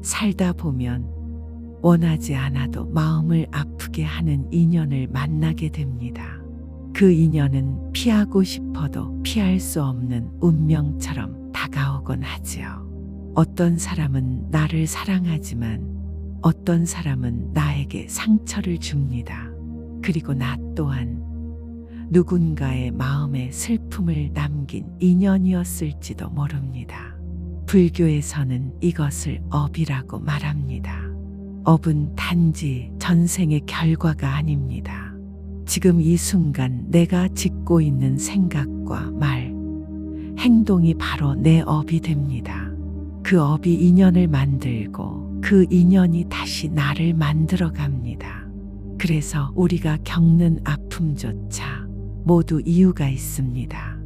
살다 보면 원하지 않아도 마음을 아프게 하는 인연을 만나게 됩니다. 그 인연은 피하고 싶어도 피할 수 없는 운명처럼 다가오곤 하지요. 어떤 사람은 나를 사랑하지만 어떤 사람은 나에게 상처를 줍니다. 그리고 나 또한 누군가의 마음에 슬픔을 남긴 인연이었을지도 모릅니다. 불교에서는 이것을 업이라고 말합니다. 업은 단지 전생의 결과가 아닙니다. 지금 이 순간 내가 짓고 있는 생각과 말, 행동이 바로 내 업이 됩니다. 그 업이 인연을 만들고 그 인연이 다시 나를 만들어 갑니다. 그래서 우리가 겪는 아픔조차 모두 이유가 있습니다.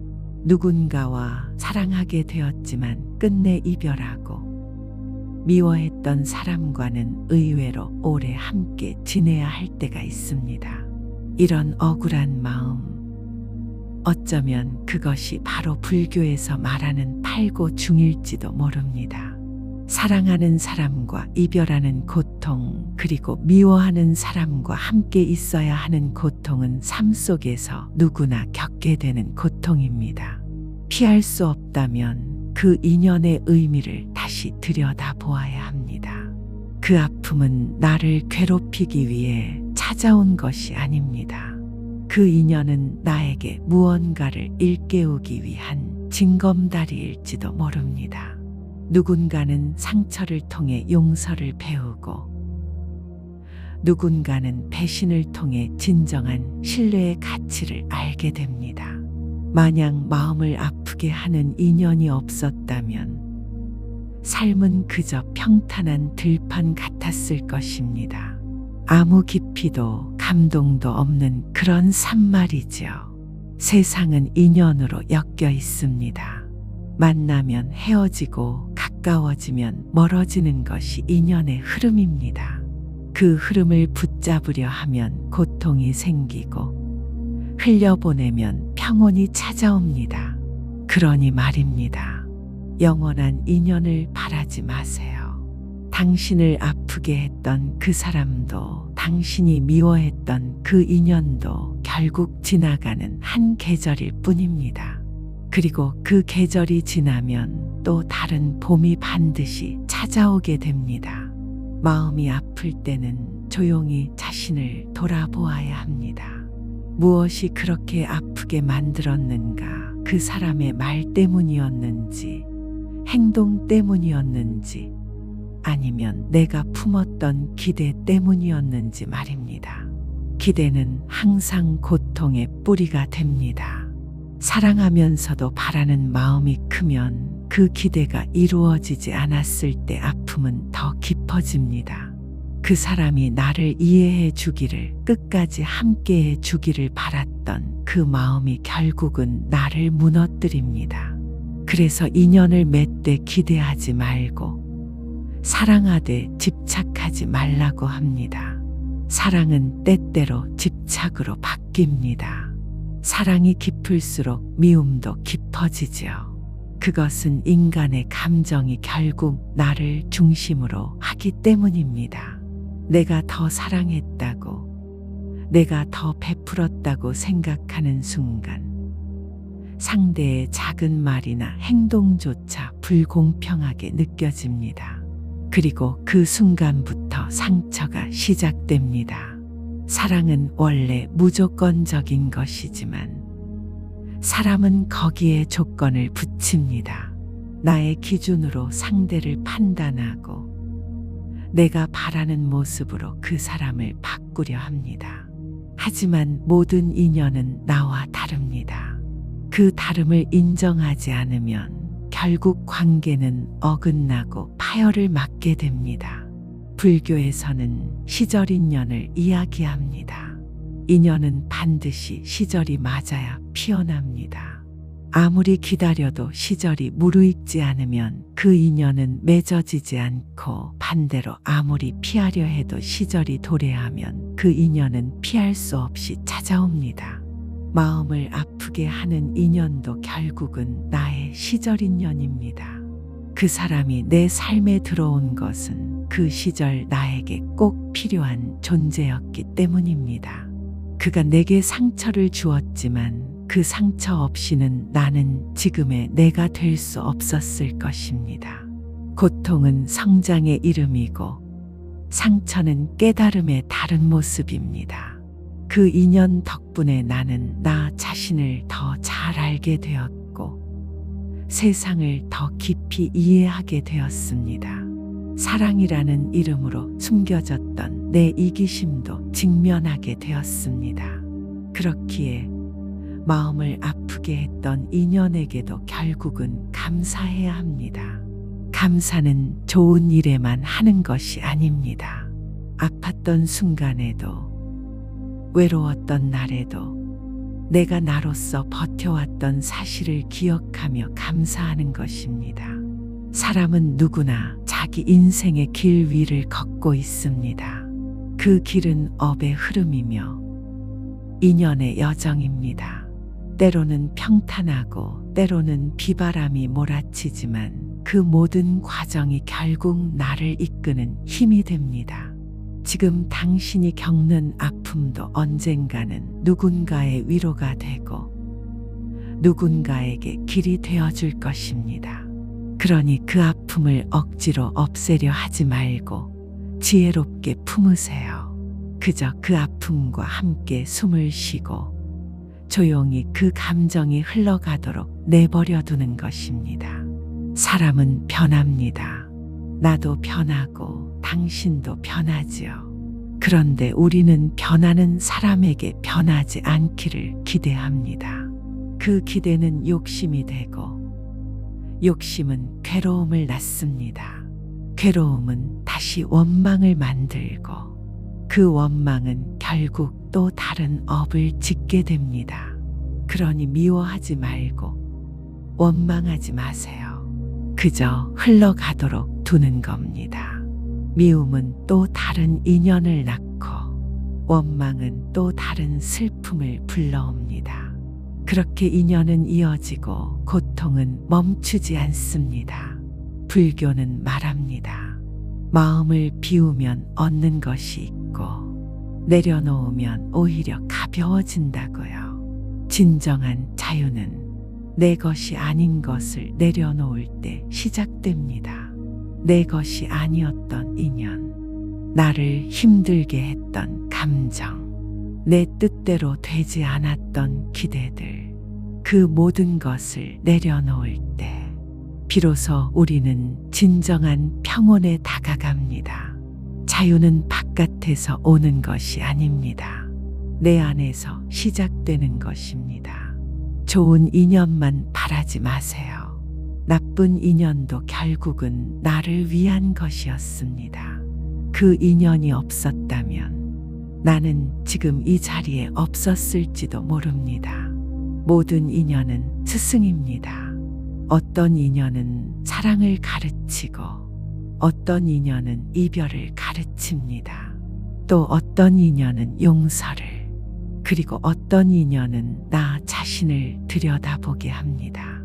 누군가와 사랑하게 되었지만 끝내 이별하고 미워했던 사람과는 의외로 오래 함께 지내야 할 때가 있습니다. 이런 억울한 마음, 어쩌면 그것이 바로 불교에서 말하는 팔고중일지도 모릅니다. 사랑하는 사람과 이별하는 고통, 그리고 미워하는 사람과 함께 있어야 하는 고통은 삶 속에서 누구나 겪게 되는 고통입니다. 피할 수 없다면 그 인연의 의미를 다시 들여다보아야 합니다. 그 아픔은 나를 괴롭히기 위해 찾아온 것이 아닙니다. 그 인연은 나에게 무언가를 일깨우기 위한 징검다리일지도 모릅니다. 누군가는 상처를 통해 용서를 배우고 누군가는 배신을 통해 진정한 신뢰의 가치를 알게 됩니다. 만약 마음을 아프게 하는 인연이 없었다면 삶은 그저 평탄한 들판 같았을 것입니다. 아무 깊이도 감동도 없는 그런 삶 말이지요. 세상은 인연으로 엮여 있습니다. 만나면 헤어지고 가까워지면 멀어지는 것이 인연의 흐름입니다. 그 흐름을 붙잡으려 하면 고통이 생기고 흘려보내면 평온이 찾아옵니다. 그러니 말입니다. 영원한 인연을 바라지 마세요. 당신을 아프게 했던 그 사람도 당신이 미워했던 그 인연도 결국 지나가는 한 계절일 뿐입니다. 그리고 그 계절이 지나면 또 다른 봄이 반드시 찾아오게 됩니다. 마음이 아플 때는 조용히 자신을 돌아보아야 합니다. 무엇이 그렇게 아프게 만들었는가? 그 사람의 말 때문이었는지, 행동 때문이었는지, 아니면 내가 품었던 기대 때문이었는지 말입니다. 기대는 항상 고통의 뿌리가 됩니다. 사랑하면서도 바라는 마음이 크면 그 기대가 이루어지지 않았을 때 아픔은 더 깊어집니다. 그 사람이 나를 이해해 주기를, 끝까지 함께해 주기를 바랐던 그 마음이 결국은 나를 무너뜨립니다. 그래서 인연을 맺되 기대하지 말고 사랑하되 집착하지 말라고 합니다. 사랑은 때때로 집착으로 바뀝니다. 사랑이 깊을수록 미움도 깊어지지요. 그것은 인간의 감정이 결국 나를 중심으로 하기 때문입니다. 내가 더 사랑했다고, 내가 더 베풀었다고 생각하는 순간 상대의 작은 말이나 행동조차 불공평하게 느껴집니다. 그리고 그 순간부터 상처가 시작됩니다. 사랑은 원래 무조건적인 것이지만 사람은 거기에 조건을 붙입니다. 나의 기준으로 상대를 판단하고 내가 바라는 모습으로 그 사람을 바꾸려 합니다. 하지만 모든 인연은 나와 다릅니다. 그 다름을 인정하지 않으면 결국 관계는 어긋나고 파열을 맞게 됩니다. 불교에서는 시절인연을 이야기합니다. 인연은 반드시 시절이 맞아야 피어납니다. 아무리 기다려도 시절이 무르익지 않으면 그 인연은 맺어지지 않고, 반대로 아무리 피하려 해도 시절이 도래하면 그 인연은 피할 수 없이 찾아옵니다. 마음을 아프게 하는 인연도 결국은 나의 시절인연입니다. 그 사람이 내 삶에 들어온 것은 그 시절 나에게 꼭 필요한 존재였기 때문입니다. 그가 내게 상처를 주었지만 그 상처 없이는 나는 지금의 내가 될 수 없었을 것입니다. 고통은 성장의 이름이고 상처는 깨달음의 다른 모습입니다. 그 인연 덕분에 나는 나 자신을 더 잘 알게 되었고 세상을 더 깊이 이해하게 되었습니다. 사랑이라는 이름으로 숨겨졌던 내 이기심도 직면하게 되었습니다. 그렇기에 마음을 아프게 했던 인연에게도 결국은 감사해야 합니다. 감사는 좋은 일에만 하는 것이 아닙니다. 아팠던 순간에도 외로웠던 날에도 내가 나로서 버텨왔던 사실을 기억하며 감사하는 것입니다. 사람은 누구나 자기 인생의 길 위를 걷고 있습니다. 그 길은 업의 흐름이며 인연의 여정입니다. 때로는 평탄하고 때로는 비바람이 몰아치지만 그 모든 과정이 결국 나를 이끄는 힘이 됩니다. 지금 당신이 겪는 아픔도 언젠가는 누군가의 위로가 되고 누군가에게 길이 되어줄 것입니다. 그러니 그 아픔을 억지로 없애려 하지 말고 지혜롭게 품으세요. 그저 그 아픔과 함께 숨을 쉬고 조용히 그 감정이 흘러가도록 내버려 두는 것입니다. 사람은 변합니다. 나도 변하고 당신도 변하지요. 그런데 우리는 변하는 사람에게 변하지 않기를 기대합니다. 그 기대는 욕심이 되고 욕심은 괴로움을 낳습니다. 괴로움은 다시 원망을 만들고 그 원망은 결국 또 다른 업을 짓게 됩니다. 그러니 미워하지 말고 원망하지 마세요. 그저 흘러가도록 두는 겁니다. 미움은 또 다른 인연을 낳고 원망은 또 다른 슬픔을 불러옵니다. 그렇게 인연은 이어지고 고통은 멈추지 않습니다. 불교는 말합니다. 마음을 비우면 얻는 것이 있고 내려놓으면 오히려 가벼워진다고요. 진정한 자유는 내 것이 아닌 것을 내려놓을 때 시작됩니다. 내 것이 아니었던 인연, 나를 힘들게 했던 감정, 내 뜻대로 되지 않았던 기대들, 그 모든 것을 내려놓을 때 비로소 우리는 진정한 평온에 다가갑니다. 자유는 바깥에서 오는 것이 아닙니다. 내 안에서 시작되는 것입니다. 좋은 인연만 바라지 마세요. 나쁜 인연도 결국은 나를 위한 것이었습니다. 그 인연이 없었다면 나는 지금 이 자리에 없었을지도 모릅니다. 모든 인연은 스승입니다. 어떤 인연은 사랑을 가르치고 어떤 인연은 이별을 가르칩니다. 또 어떤 인연은 용서를, 그리고 어떤 인연은 나 자신을 들여다보게 합니다.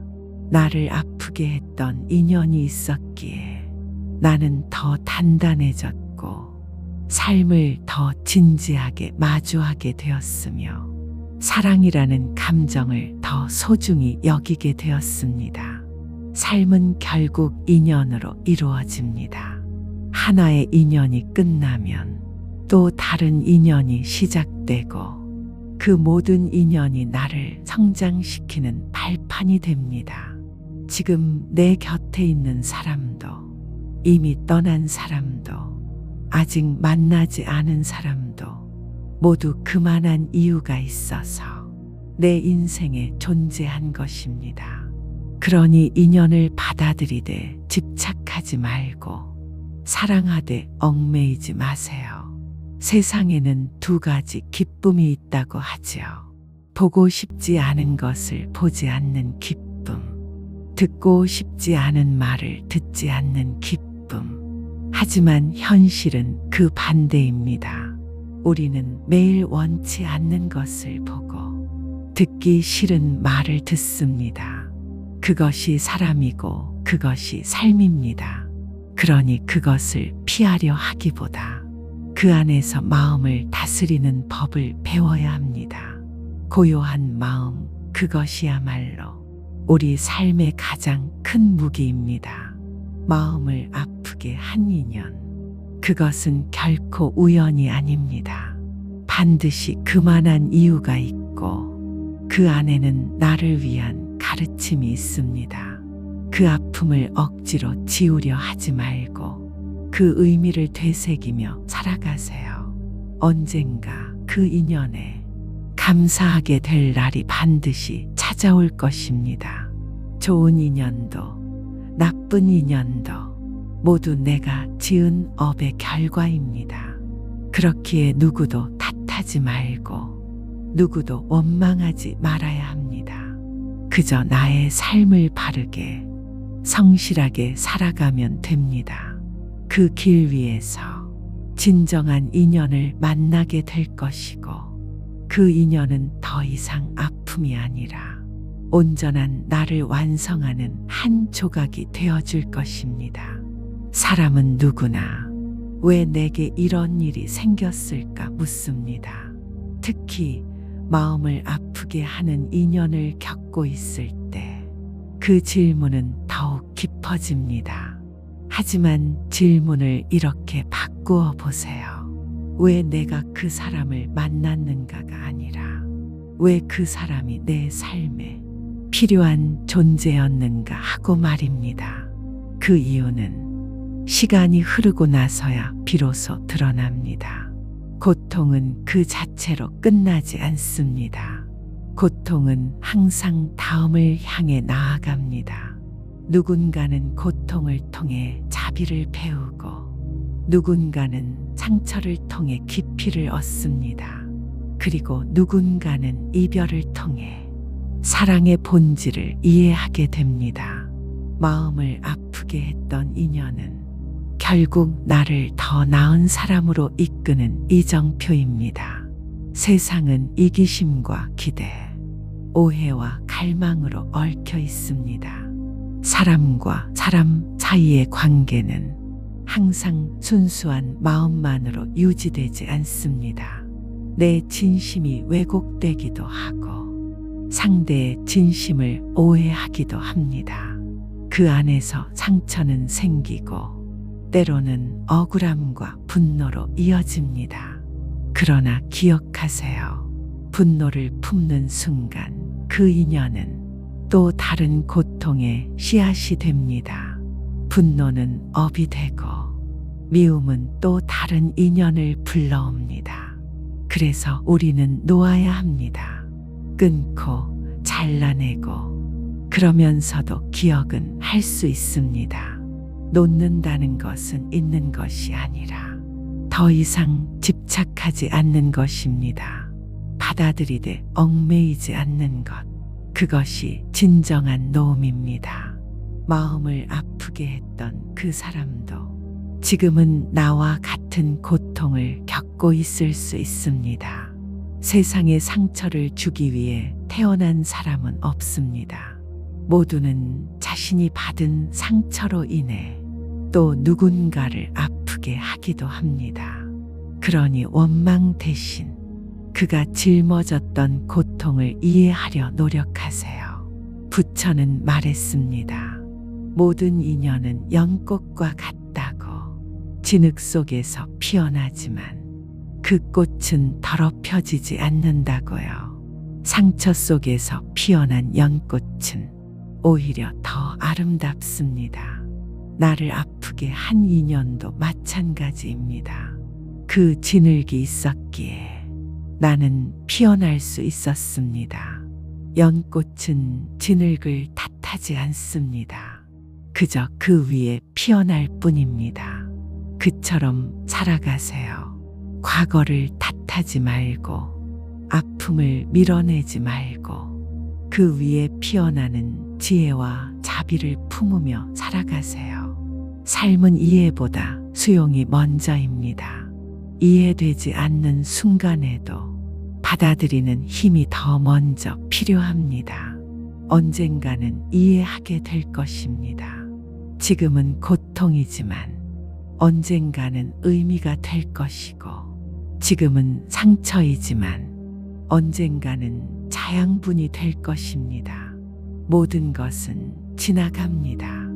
나를 아프게 했던 인연이 있었기에 나는 더 단단해졌고 삶을 더 진지하게 마주하게 되었으며 사랑이라는 감정을 더 소중히 여기게 되었습니다. 삶은 결국 인연으로 이루어집니다. 하나의 인연이 끝나면 또 다른 인연이 시작되고 그 모든 인연이 나를 성장시키는 발판이 됩니다. 지금 내 곁에 있는 사람도, 이미 떠난 사람도, 아직 만나지 않은 사람도 모두 그만한 이유가 있어서 내 인생에 존재한 것입니다. 그러니 인연을 받아들이되 집착하지 말고 사랑하되 얽매이지 마세요. 세상에는 두 가지 기쁨이 있다고 하지요. 보고 싶지 않은 것을 보지 않는 기쁨, 듣고 싶지 않은 말을 듣지 않는 기쁨. 하지만 현실은 그 반대입니다. 우리는 매일 원치 않는 것을 보고 듣기 싫은 말을 듣습니다. 그것이 사람이고 그것이 삶입니다. 그러니 그것을 피하려 하기보다 그 안에서 마음을 다스리는 법을 배워야 합니다. 고요한 마음, 그것이야말로 우리 삶의 가장 큰 무기입니다. 마음을 아프게 한 인연, 그것은 결코 우연이 아닙니다. 반드시 그만한 이유가 있고 그 안에는 나를 위한 가르침이 있습니다. 그 아픔을 억지로 지우려 하지 말고 그 의미를 되새기며 살아가세요. 언젠가 그 인연에 감사하게 될 날이 반드시 찾아올 것입니다. 좋은 인연도 나쁜 인연도 모두 내가 지은 업의 결과입니다. 그렇기에 누구도 탓하지 말고 누구도 원망하지 말아야 합니다. 그저 나의 삶을 바르게 성실하게 살아가면 됩니다. 그 길 위에서 진정한 인연을 만나게 될 것이고 그 인연은 더 이상 아픔이 아니라 온전한 나를 완성하는 한 조각이 되어줄 것입니다. 사람은 누구나 왜 내게 이런 일이 생겼을까 묻습니다. 특히 마음을 아프게 하는 인연을 겪고 있을 때 그 질문은 더욱 깊어집니다. 하지만 질문을 이렇게 바꾸어 보세요. 왜 내가 그 사람을 만났는가가 아니라 왜 그 사람이 내 삶에 필요한 존재였는가 하고 말입니다. 그 이유는 시간이 흐르고 나서야 비로소 드러납니다. 고통은 그 자체로 끝나지 않습니다. 고통은 항상 다음을 향해 나아갑니다. 누군가는 고통을 통해 자비를 배우고 누군가는 상처를 통해 깊이를 얻습니다. 그리고 누군가는 이별을 통해 사랑의 본질을 이해하게 됩니다. 마음을 아프게 했던 인연은 결국 나를 더 나은 사람으로 이끄는 이정표입니다. 세상은 이기심과 기대, 오해와 갈망으로 얽혀 있습니다. 사람과 사람 사이의 관계는 항상 순수한 마음만으로 유지되지 않습니다. 내 진심이 왜곡되기도 하고 상대의 진심을 오해하기도 합니다. 그 안에서 상처는 생기고 때로는 억울함과 분노로 이어집니다. 그러나 기억하세요. 분노를 품는 순간 그 인연은 또 다른 고통의 씨앗이 됩니다. 분노는 업이 되고 미움은 또 다른 인연을 불러옵니다. 그래서 우리는 놓아야 합니다. 끊고 잘라내고 그러면서도 기억은 할 수 있습니다. 놓는다는 것은 있는 것이 아니라 더 이상 집착하지 않는 것입니다. 받아들이되 얽매이지 않는 것, 그것이 진정한 노음입니다. 마음을 아프게 했던 그 사람도 지금은 나와 같은 고통을 겪고 있을 수 있습니다. 세상에 상처를 주기 위해 태어난 사람은 없습니다. 모두는 자신이 받은 상처로 인해 또 누군가를 아프게 하기도 합니다. 그러니 원망 대신 그가 짊어졌던 고통을 이해하려 노력하세요. 부처는 말했습니다. 모든 인연은 연꽃과 같다고. 진흙 속에서 피어나지만 그 꽃은 더럽혀지지 않는다고요. 상처 속에서 피어난 연꽃은 오히려 더 아름답습니다. 나를 아프게 한 인연도 마찬가지입니다. 그 진흙이 있었기에 나는 피어날 수 있었습니다. 연꽃은 진흙을 탓하지 않습니다. 그저 그 위에 피어날 뿐입니다. 그처럼 살아가세요. 과거를 탓하지 말고 아픔을 밀어내지 말고 그 위에 피어나는 지혜와 자비를 품으며 살아가세요. 삶은 이해보다 수용이 먼저입니다. 이해되지 않는 순간에도 받아들이는 힘이 더 먼저 필요합니다. 언젠가는 이해하게 될 것입니다. 지금은 고통이지만 언젠가는 의미가 될 것이고, 지금은 상처이지만 언젠가는 자양분이 될 것입니다. 모든 것은 지나갑니다.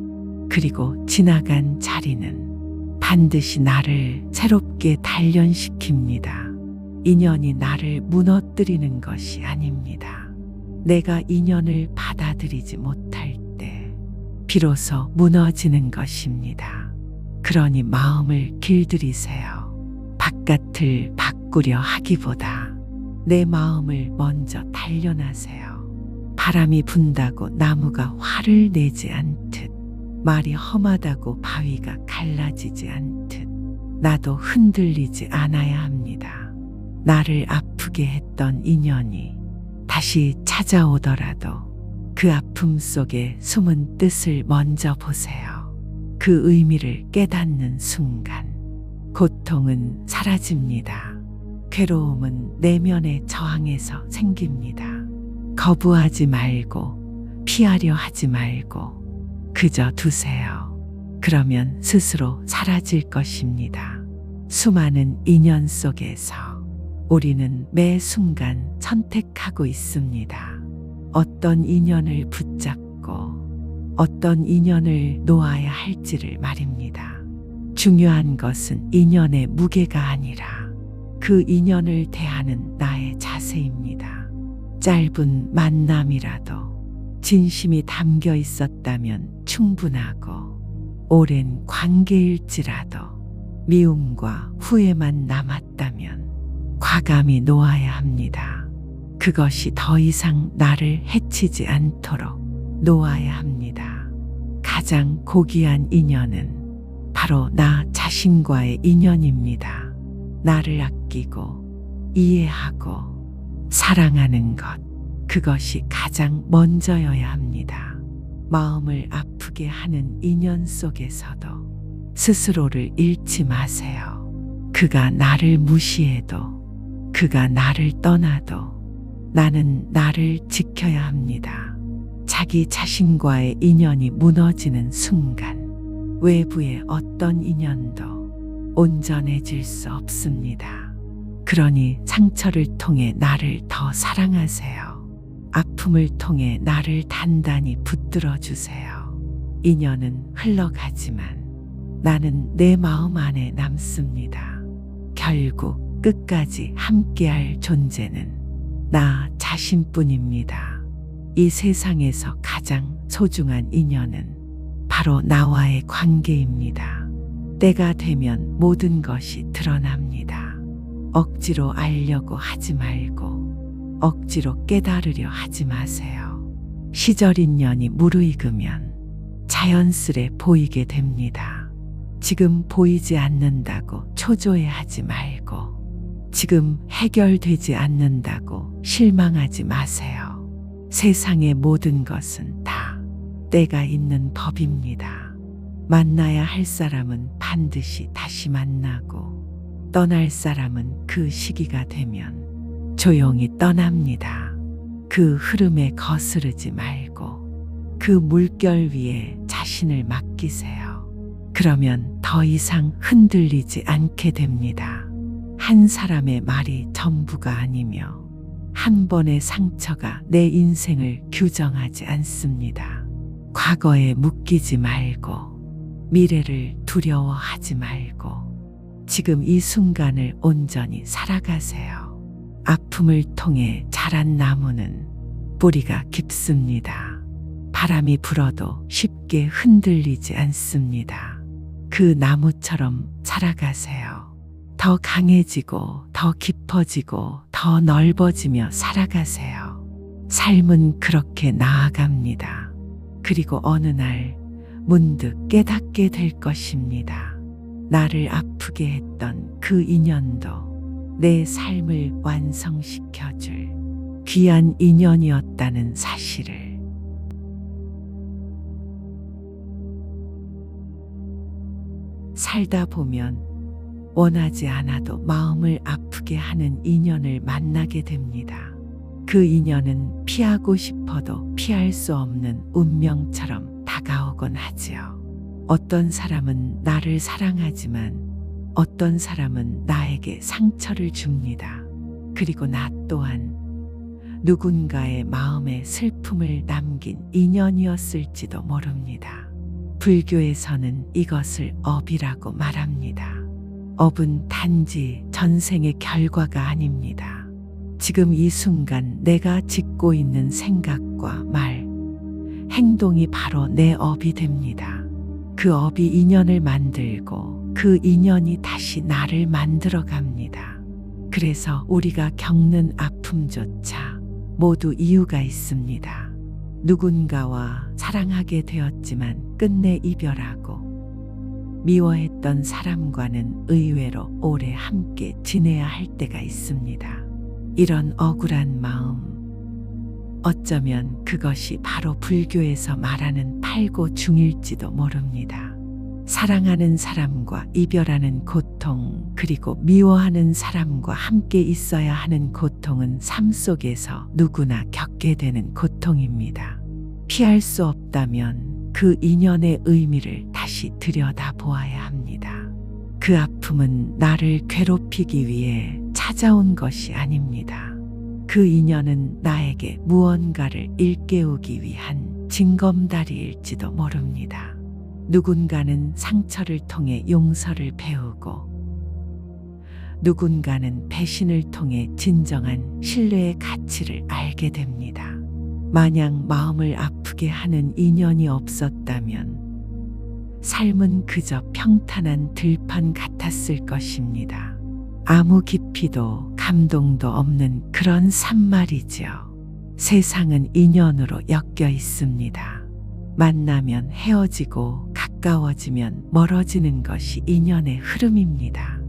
그리고 지나간 자리는 반드시 나를 새롭게 단련시킵니다. 인연이 나를 무너뜨리는 것이 아닙니다. 내가 인연을 받아들이지 못할 때 비로소 무너지는 것입니다. 그러니 마음을 길들이세요. 바깥을 바꾸려 하기보다 내 마음을 먼저 단련하세요. 바람이 분다고 나무가 화를 내지 않듯, 말이 험하다고 바위가 갈라지지 않듯, 나도 흔들리지 않아야 합니다. 나를 아프게 했던 인연이 다시 찾아오더라도 그 아픔 속에 숨은 뜻을 먼저 보세요. 그 의미를 깨닫는 순간 고통은 사라집니다. 괴로움은 내면의 저항에서 생깁니다. 거부하지 말고 피하려 하지 말고 그저 두세요. 그러면 스스로 사라질 것입니다. 수많은 인연 속에서 우리는 매 순간 선택하고 있습니다. 어떤 인연을 붙잡고 어떤 인연을 놓아야 할지를 말입니다. 중요한 것은 인연의 무게가 아니라 그 인연을 대하는 나의 자세입니다. 짧은 만남이라도 진심이 담겨 있었다면 충분하고, 오랜 관계일지라도 미움과 후회만 남았다면 과감히 놓아야 합니다. 그것이 더 이상 나를 해치지 않도록 놓아야 합니다. 가장 고귀한 인연은 바로 나 자신과의 인연입니다. 나를 아끼고 이해하고 사랑하는 것, 그것이 가장 먼저여야 합니다. 마음을 아프게 하는 인연 속에서도 스스로를 잃지 마세요. 그가 나를 무시해도, 그가 나를 떠나도 나는 나를 지켜야 합니다. 자기 자신과의 인연이 무너지는 순간 외부의 어떤 인연도 온전해질 수 없습니다. 그러니 상처를 통해 나를 더 사랑하세요. 아픔을 통해 나를 단단히 붙들어 주세요. 인연은 흘러가지만 나는 내 마음 안에 남습니다. 결국 끝까지 함께할 존재는 나 자신뿐입니다. 이 세상에서 가장 소중한 인연은 바로 나와의 관계입니다. 때가 되면 모든 것이 드러납니다. 억지로 알려고 하지 말고 억지로 깨달으려 하지 마세요. 시절 인연이 무르익으면 자연스레 보이게 됩니다. 지금 보이지 않는다고 초조해하지 말고, 지금 해결되지 않는다고 실망하지 마세요. 세상의 모든 것은 다 때가 있는 법입니다. 만나야 할 사람은 반드시 다시 만나고, 떠날 사람은 그 시기가 되면 조용히 떠납니다. 그 흐름에 거스르지 말고 그 물결 위에 자신을 맡기세요. 그러면 더 이상 흔들리지 않게 됩니다. 한 사람의 말이 전부가 아니며 한 번의 상처가 내 인생을 규정하지 않습니다. 과거에 묶이지 말고 미래를 두려워하지 말고 지금 이 순간을 온전히 살아가세요. 아픔을 통해 자란 나무는 뿌리가 깊습니다. 바람이 불어도 쉽게 흔들리지 않습니다. 그 나무처럼 살아가세요. 더 강해지고 더 깊어지고 더 넓어지며 살아가세요. 삶은 그렇게 나아갑니다. 그리고 어느 날 문득 깨닫게 될 것입니다. 나를 아프게 했던 그 인연도 내 삶을 완성시켜줄 귀한 인연이었다는 사실을. 살다 보면 원하지 않아도 마음을 아프게 하는 인연을 만나게 됩니다. 그 인연은 피하고 싶어도 피할 수 없는 운명처럼 다가오곤 하지요. 어떤 사람은 나를 사랑하지만 어떤 사람은 나에게 상처를 줍니다. 그리고 나 또한 누군가의 마음에 슬픔을 남긴 인연이었을지도 모릅니다. 불교에서는 이것을 업이라고 말합니다. 업은 단지 전생의 결과가 아닙니다. 지금 이 순간 내가 짓고 있는 생각과 말, 행동이 바로 내 업이 됩니다. 그 업이 인연을 만들고 그 인연이 다시 나를 만들어 갑니다. 그래서 우리가 겪는 아픔조차 모두 이유가 있습니다. 누군가와 사랑하게 되었지만 끝내 이별하고 미워했던 사람과는 의외로 오래 함께 지내야 할 때가 있습니다. 이런 억울한 마음, 어쩌면 그것이 바로 불교에서 말하는 팔고중일지도 모릅니다. 사랑하는 사람과 이별하는 고통, 그리고 미워하는 사람과 함께 있어야 하는 고통은 삶 속에서 누구나 겪게 되는 고통입니다. 피할 수 없다면 그 인연의 의미를 다시 들여다보아야 합니다. 그 아픔은 나를 괴롭히기 위해 찾아온 것이 아닙니다. 그 인연은 나에게 무언가를 일깨우기 위한 징검다리일지도 모릅니다. 누군가는 상처를 통해 용서를 배우고 누군가는 배신을 통해 진정한 신뢰의 가치를 알게 됩니다. 만약 마음을 아프게 하는 인연이 없었다면 삶은 그저 평탄한 들판 같았을 것입니다. 아무 깊이도 감동도 없는 그런 삶 말이지요. 세상은 인연으로 엮여 있습니다. 만나면 헤어지고 가까워지면 멀어지는 것이 인연의 흐름입니다.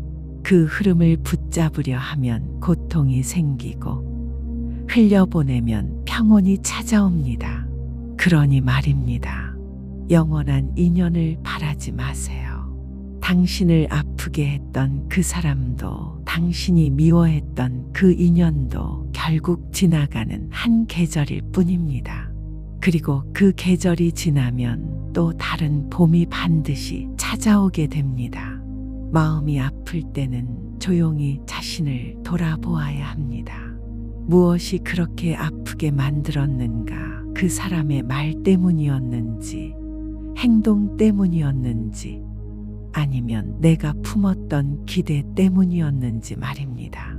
그 흐름을 붙잡으려 하면 고통이 생기고 흘려보내면 평온이 찾아옵니다. 그러니 말입니다. 영원한 인연을 바라지 마세요. 당신을 아프게 했던 그 사람도 당신이 미워했던 그 인연도 결국 지나가는 한 계절일 뿐입니다. 그리고 그 계절이 지나면 또 다른 봄이 반드시 찾아오게 됩니다. 마음이 아플 때는 조용히 자신을 돌아보아야 합니다. 무엇이 그렇게 아프게 만들었는가? 그 사람의 말 때문이었는지, 행동 때문이었는지, 아니면 내가 품었던 기대 때문이었는지 말입니다.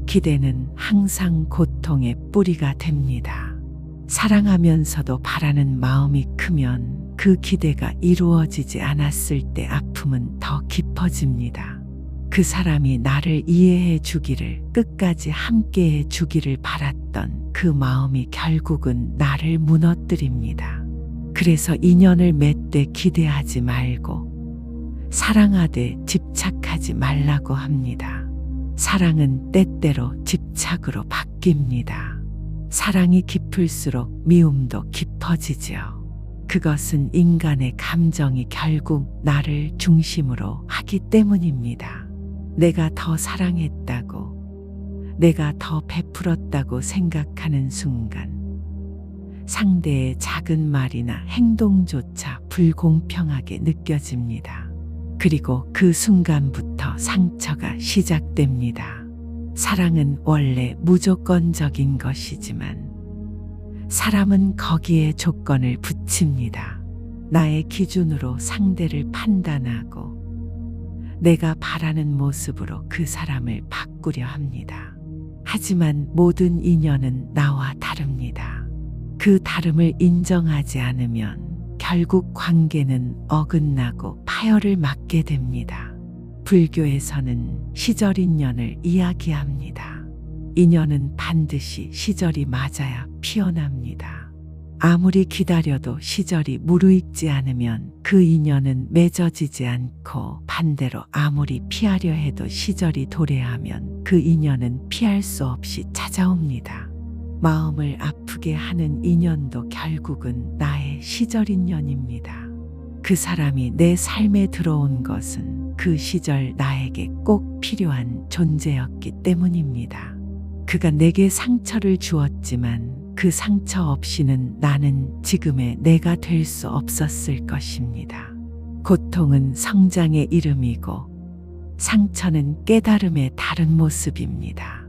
기대는 항상 고통의 뿌리가 됩니다. 사랑하면서도 바라는 마음이 크면 그 기대가 이루어지지 않았을 때 아픔은 더 깊어집니다. 그 사람이 나를 이해해 주기를, 끝까지 함께해 주기를 바랐던 그 마음이 결국은 나를 무너뜨립니다. 그래서 인연을 맺되 기대하지 말고 사랑하되 집착하지 말라고 합니다. 사랑은 때때로 집착으로 바뀝니다. 사랑이 깊을수록 미움도 깊어지지요. 그것은 인간의 감정이 결국 나를 중심으로 하기 때문입니다. 내가 더 사랑했다고, 내가 더 베풀었다고 생각하는 순간 상대의 작은 말이나 행동조차 불공평하게 느껴집니다. 그리고 그 순간부터 상처가 시작됩니다. 사랑은 원래 무조건적인 것이지만 사람은 거기에 조건을 붙입니다. 나의 기준으로 상대를 판단하고 내가 바라는 모습으로 그 사람을 바꾸려 합니다. 하지만 모든 인연은 나와 다릅니다. 그 다름을 인정하지 않으면 결국 관계는 어긋나고 파열을 맞게 됩니다. 불교에서는 시절 인연을 이야기합니다. 인연은 반드시 시절이 맞아야 피어납니다. 아무리 기다려도 시절이 무르익지 않으면 그 인연은 맺어지지 않고, 반대로 아무리 피하려 해도 시절이 도래하면 그 인연은 피할 수 없이 찾아옵니다. 마음을 아프게 하는 인연도 결국은 나의 시절 인연입니다. 그 사람이 내 삶에 들어온 것은 그 시절 나에게 꼭 필요한 존재였기 때문입니다. 그가 내게 상처를 주었지만 그 상처 없이는 나는 지금의 내가 될 수 없었을 것입니다. 고통은 성장의 이름이고 상처는 깨달음의 다른 모습입니다.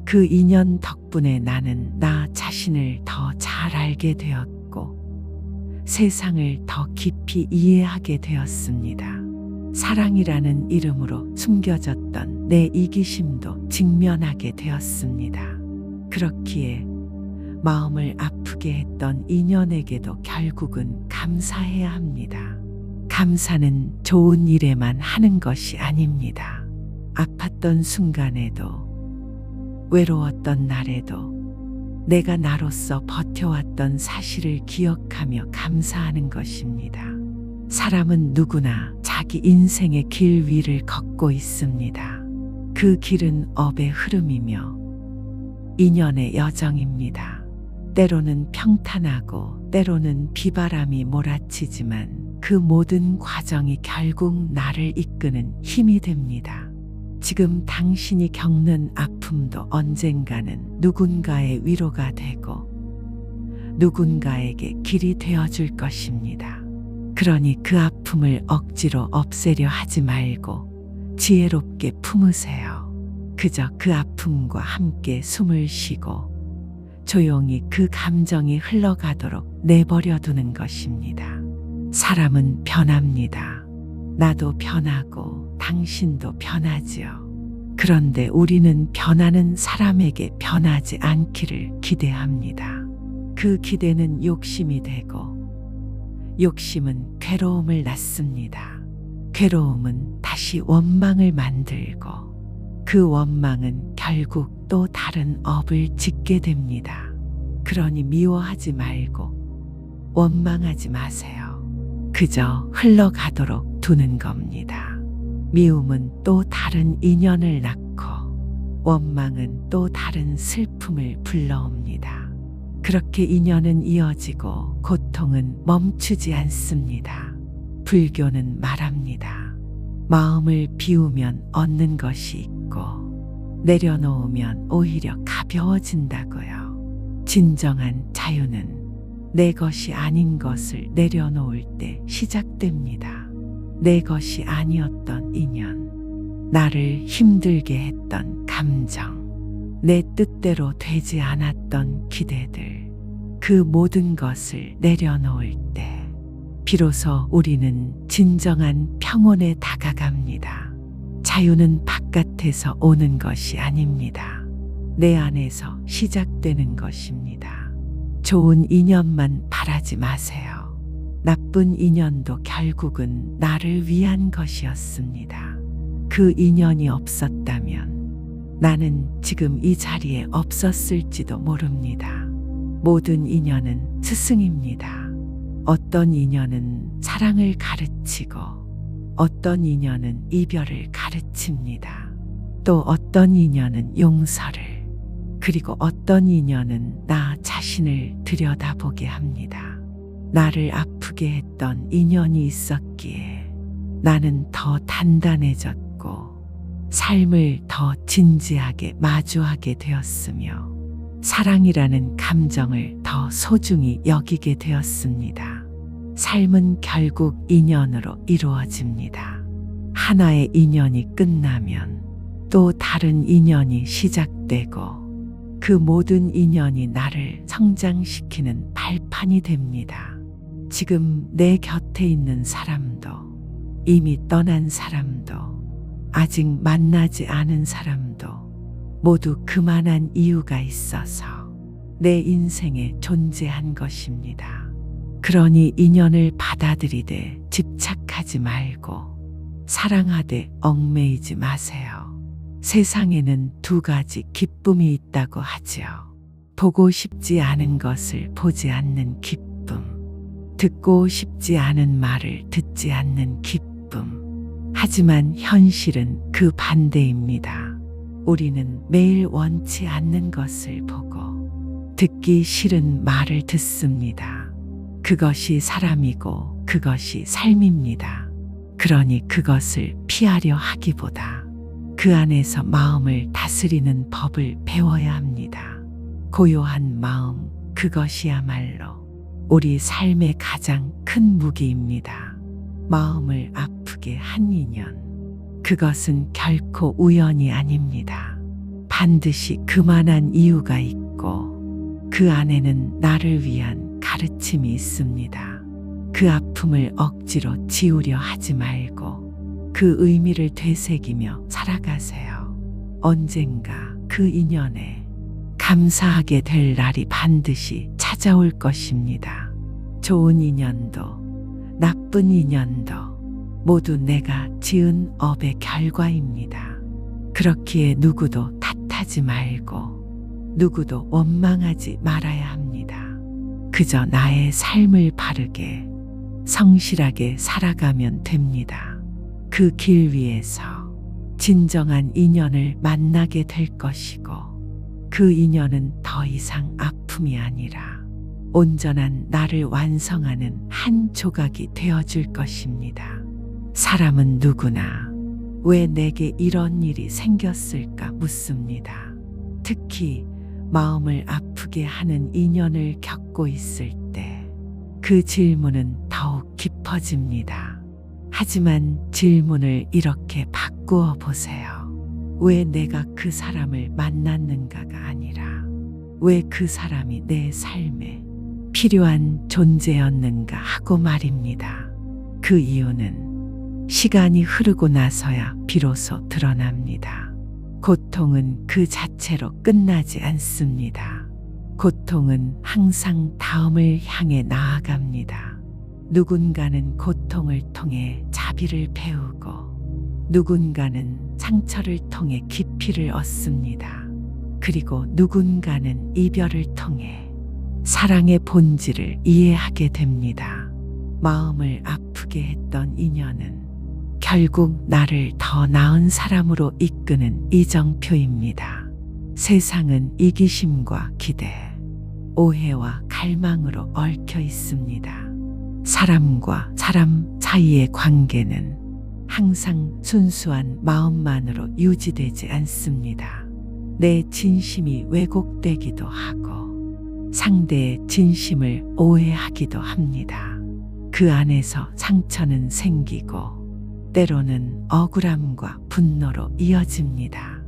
그 인연 덕분에 나는 나 자신을 더 잘 알게 되었고 세상을 더 깊이 이해하게 되었습니다. 사랑이라는 이름으로 숨겨졌던 내 이기심도 직면하게 되었습니다. 그렇기에 마음을 아프게 했던 인연에게도 결국은 감사해야 합니다. 감사는 좋은 일에만 하는 것이 아닙니다. 아팠던 순간에도, 외로웠던 날에도 내가 나로서 버텨왔던 사실을 기억하며 감사하는 것입니다. 사람은 누구나 자기 인생의 길 위를 걷고 있습니다. 그 길은 업의 흐름이며 인연의 여정입니다. 때로는 평탄하고 때로는 비바람이 몰아치지만 그 모든 과정이 결국 나를 이끄는 힘이 됩니다. 지금 당신이 겪는 아픔도 언젠가는 누군가의 위로가 되고 누군가에게 길이 되어줄 것입니다. 그러니 그 아픔을 억지로 없애려 하지 말고 지혜롭게 품으세요. 그저 그 아픔과 함께 숨을 쉬고 조용히 그 감정이 흘러가도록 내버려 두는 것입니다. 사람은 변합니다. 나도 변하고 당신도 변하지요. 그런데 우리는 변하는 사람에게 변하지 않기를 기대합니다. 그 기대는 욕심이 되고 욕심은 괴로움을 낳습니다. 괴로움은 다시 원망을 만들고 그 원망은 결국 또 다른 업을 짓게 됩니다. 그러니 미워하지 말고 원망하지 마세요. 그저 흘러가도록 두는 겁니다. 미움은 또 다른 인연을 낳고 원망은 또 다른 슬픔을 불러옵니다. 그렇게 인연은 이어지고 고통은 멈추지 않습니다. 불교는 말합니다. 마음을 비우면 얻는 것이 있고 내려놓으면 오히려 가벼워진다고요. 진정한 자유는 내 것이 아닌 것을 내려놓을 때 시작됩니다. 내 것이 아니었던 인연, 나를 힘들게 했던 감정, 내 뜻대로 되지 않았던 기대들, 그 모든 것을 내려놓을 때 비로소 우리는 진정한 평온에 다가갑니다. 자유는 바깥에서 오는 것이 아닙니다. 내 안에서 시작되는 것입니다. 좋은 인연만 바라지 마세요. 나쁜 인연도 결국은 나를 위한 것이었습니다. 그 인연이 없었다면 나는 지금 이 자리에 없었을지도 모릅니다. 모든 인연은 스승입니다. 어떤 인연은 사랑을 가르치고 어떤 인연은 이별을 가르칩니다. 또 어떤 인연은 용서를, 그리고 어떤 인연은 나 자신을 들여다보게 합니다. 나를 아프게 했던 인연이 있었기에 나는 더 단단해졌고 삶을 더 진지하게 마주하게 되었으며 사랑이라는 감정을 더 소중히 여기게 되었습니다. 삶은 결국 인연으로 이루어집니다. 하나의 인연이 끝나면 또 다른 인연이 시작되고 그 모든 인연이 나를 성장시키는 발판이 됩니다. 지금 내 곁에 있는 사람도, 이미 떠난 사람도, 아직 만나지 않은 사람도 모두 그만한 이유가 있어서 내 인생에 존재한 것입니다. 그러니 인연을 받아들이되 집착하지 말고 사랑하되 얽매이지 마세요. 세상에는 두 가지 기쁨이 있다고 하지요. 보고 싶지 않은 것을 보지 않는 기쁨, 듣고 싶지 않은 말을 듣지 않는 기쁨. 하지만 현실은 그 반대입니다. 우리는 매일 원치 않는 것을 보고 듣기 싫은 말을 듣습니다. 그것이 사람이고 그것이 삶입니다. 그러니 그것을 피하려 하기보다 그 안에서 마음을 다스리는 법을 배워야 합니다. 고요한 마음, 그것이야말로 우리 삶의 가장 큰 무기입니다. 마음을 아프게 한 인연. 그것은 결코 우연이 아닙니다. 반드시 그만한 이유가 있고 그 안에는 나를 위한 가르침이 있습니다. 그 아픔을 억지로 지우려 하지 말고 그 의미를 되새기며 살아가세요. 언젠가 그 인연에 감사하게 될 날이 반드시 찾아올 것입니다. 좋은 인연도 나쁜 인연도 모두 내가 지은 업의 결과입니다. 그렇기에 누구도 탓하지 말고 누구도 원망하지 말아야 합니다. 그저 나의 삶을 바르게 성실하게 살아가면 됩니다. 그 길 위에서 진정한 인연을 만나게 될 것이고 그 인연은 더 이상 아픔이 아니라 온전한 나를 완성하는 한 조각이 되어줄 것입니다. 사람은 누구나 왜 내게 이런 일이 생겼을까 묻습니다. 특히 마음을 아프게 하는 인연을 겪고 있을 때 그 질문은 더욱 깊어집니다. 하지만 질문을 이렇게 바꾸어 보세요. 왜 내가 그 사람을 만났는가가 아니라 왜 그 사람이 내 삶에 필요한 존재였는가 하고 말입니다. 그 이유는 시간이 흐르고 나서야 비로소 드러납니다. 고통은 그 자체로 끝나지 않습니다. 고통은 항상 다음을 향해 나아갑니다. 누군가는 고통을 통해 자비를 배우고 누군가는 상처를 통해 깊이를 얻습니다. 그리고 누군가는 이별을 통해 사랑의 본질을 이해하게 됩니다. 마음을 아프게 했던 인연은 결국 나를 더 나은 사람으로 이끄는 이정표입니다. 세상은 이기심과 기대, 오해와 갈망으로 얽혀 있습니다. 사람과 사람 사이의 관계는 항상 순수한 마음만으로 유지되지 않습니다. 내 진심이 왜곡되기도 하고 상대의 진심을 오해하기도 합니다. 그 안에서 상처는 생기고 때로는 억울함과 분노로 이어집니다.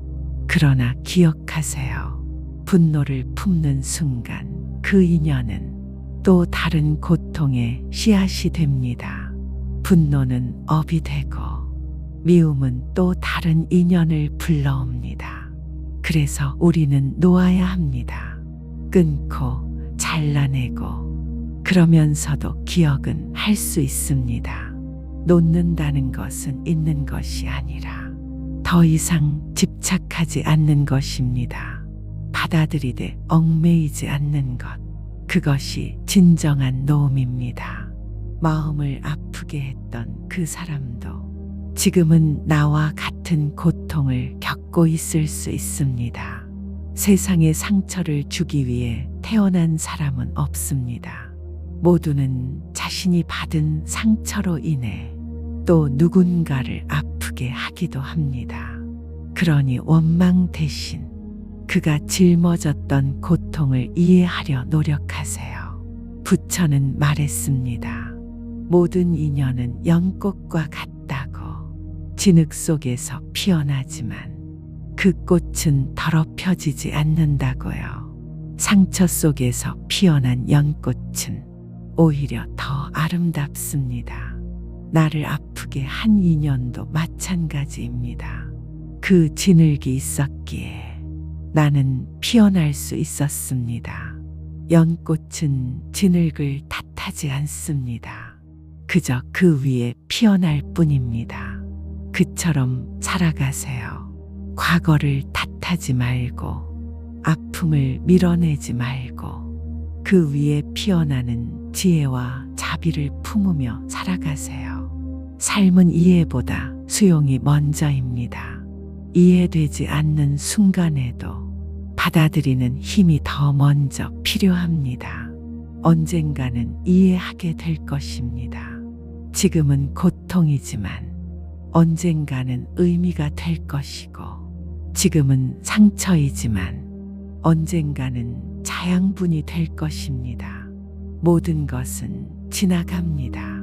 그러나 기억하세요. 분노를 품는 순간 그 인연은 또 다른 고통의 씨앗이 됩니다. 분노는 업이 되고 미움은 또 다른 인연을 불러옵니다. 그래서 우리는 놓아야 합니다. 끊고 잘라내고 그러면서도 기억은 할 수 있습니다. 놓는다는 것은 있는 것이 아니라 더 이상 집착하지 않는 것입니다. 받아들이되 얽매이지 않는 것. 그것이 진정한 노음입니다. 마음을 아프게 했던 그 사람도 지금은 나와 같은 고통을 겪고 있을 수 있습니다. 세상에 상처를 주기 위해 태어난 사람은 없습니다. 모두는 자신이 받은 상처로 인해 또 누군가를 아프게 하기도 합니다. 그러니 원망 대신 그가 짊어졌던 고통을 이해하려 노력하세요. 부처는 말했습니다. 모든 인연은 연꽃과 같다고. 진흙 속에서 피어나지만 그 꽃은 더럽혀지지 않는다고요. 상처 속에서 피어난 연꽃은 오히려 더 아름답습니다. 나를 아프게 한 인연도 마찬가지입니다. 그 진흙이 있었기에 나는 피어날 수 있었습니다. 연꽃은 진흙을 탓하지 않습니다. 그저 그 위에 피어날 뿐입니다. 그처럼 살아가세요. 과거를 탓하지 말고 아픔을 밀어내지 말고 그 위에 피어나는 지혜와 자비를 품으며 살아가세요. 삶은 이해보다 수용이 먼저입니다. 이해되지 않는 순간에도 받아들이는 힘이 더 먼저 필요합니다. 언젠가는 이해하게 될 것입니다. 지금은 고통이지만 언젠가는 의미가 될 것이고, 지금은 상처이지만 언젠가는 자양분이 될 것입니다. 모든 것은 지나갑니다.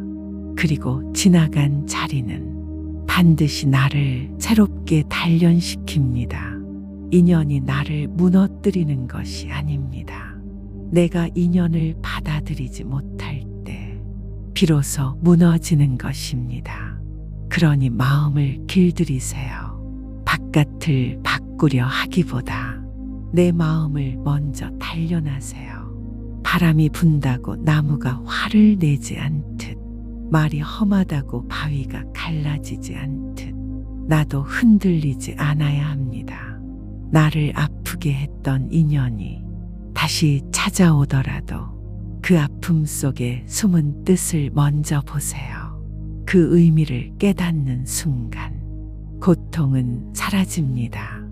그리고 지나간 자리는 반드시 나를 새롭게 단련시킵니다. 인연이 나를 무너뜨리는 것이 아닙니다. 내가 인연을 받아들이지 못할 때 비로소 무너지는 것입니다. 그러니 마음을 길들이세요. 바깥을 바꾸려 하기보다 내 마음을 먼저 단련하세요. 바람이 분다고 나무가 화를 내지 않듯, 말이 험하다고 바위가 갈라지지 않듯 나도 흔들리지 않아야 합니다. 나를 아프게 했던 인연이 다시 찾아오더라도 그 아픔 속에 숨은 뜻을 먼저 보세요. 그 의미를 깨닫는 순간 고통은 사라집니다.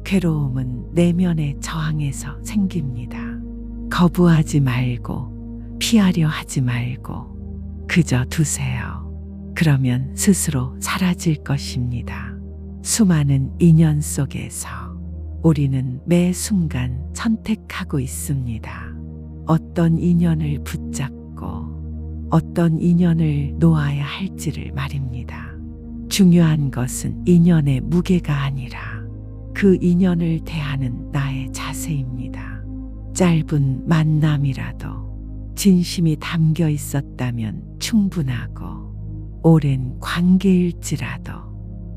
괴로움은 내면의 저항에서 생깁니다. 거부하지 말고 피하려 하지 말고 그저 두세요. 그러면 스스로 사라질 것입니다. 수많은 인연 속에서 우리는 매 순간 선택하고 있습니다. 어떤 인연을 붙잡고 어떤 인연을 놓아야 할지를 말입니다. 중요한 것은 인연의 무게가 아니라 그 인연을 대하는 나의 자세입니다. 짧은 만남이라도 진심이 담겨 있었다면 충분하고, 오랜 관계일지라도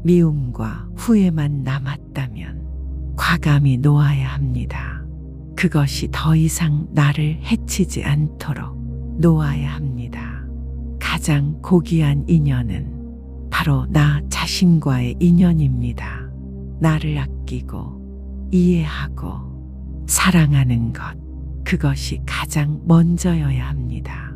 미움과 후회만 남았다면 과감히 놓아야 합니다. 그것이 더 이상 나를 해치지 않도록 놓아야 합니다. 가장 고귀한 인연은 바로 나 자신과의 인연입니다. 나를 아끼고 이해하고 사랑하는 것, 그것이 가장 먼저여야 합니다.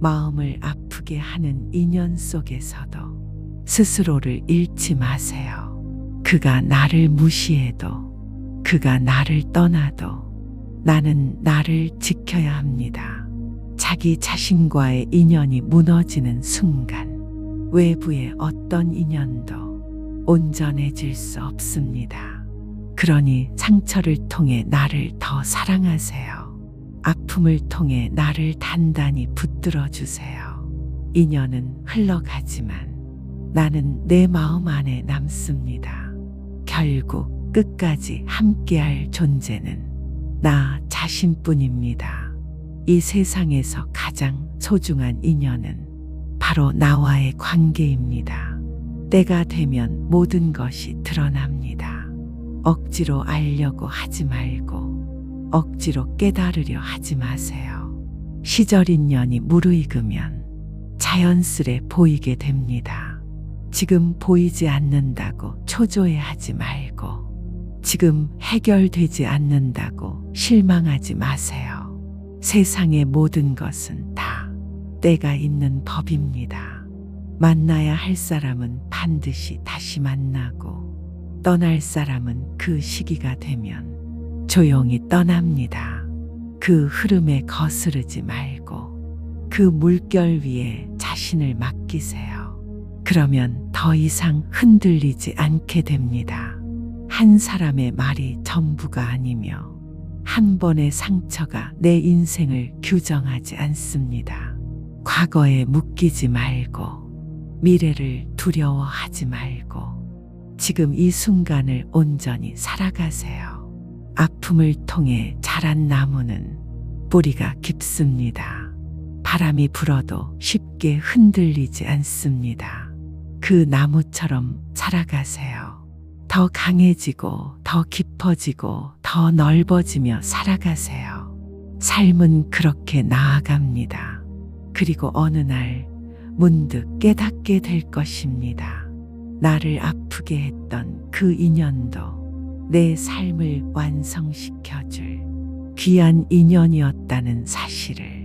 마음을 아프게 하는 인연 속에서도 스스로를 잃지 마세요. 그가 나를 무시해도, 그가 나를 떠나도 나는 나를 지켜야 합니다. 자기 자신과의 인연이 무너지는 순간 외부의 어떤 인연도 온전해질 수 없습니다. 그러니 상처를 통해 나를 더 사랑하세요. 아픔을 통해 나를 단단히 붙들어 주세요. 인연은 흘러가지만 나는 내 마음 안에 남습니다. 결국 끝까지 함께할 존재는 나 자신뿐입니다. 이 세상에서 가장 소중한 인연은 바로 나와의 관계입니다. 때가 되면 모든 것이 드러납니다. 억지로 알려고 하지 말고 억지로 깨달으려 하지 마세요. 시절 인연이 무르익으면 자연스레 보이게 됩니다. 지금 보이지 않는다고 초조해하지 말고, 지금 해결되지 않는다고 실망하지 마세요. 세상의 모든 것은 다 때가 있는 법입니다. 만나야 할 사람은 반드시 다시 만나고, 떠날 사람은 그 시기가 되면 조용히 떠납니다. 그 흐름에 거스르지 말고 그 물결 위에 자신을 맡기세요. 그러면 더 이상 흔들리지 않게 됩니다. 한 사람의 말이 전부가 아니며 한 번의 상처가 내 인생을 규정하지 않습니다. 과거에 묶이지 말고 미래를 두려워하지 말고 지금 이 순간을 온전히 살아가세요. 아픔을 통해 자란 나무는 뿌리가 깊습니다. 바람이 불어도 쉽게 흔들리지 않습니다. 그 나무처럼 살아가세요. 더 강해지고 더 깊어지고 더 넓어지며 살아가세요. 삶은 그렇게 나아갑니다. 그리고 어느 날 문득 깨닫게 될 것입니다. 나를 아프게 했던 그 인연도 내 삶을 완성시켜줄 귀한 인연이었다는 사실을.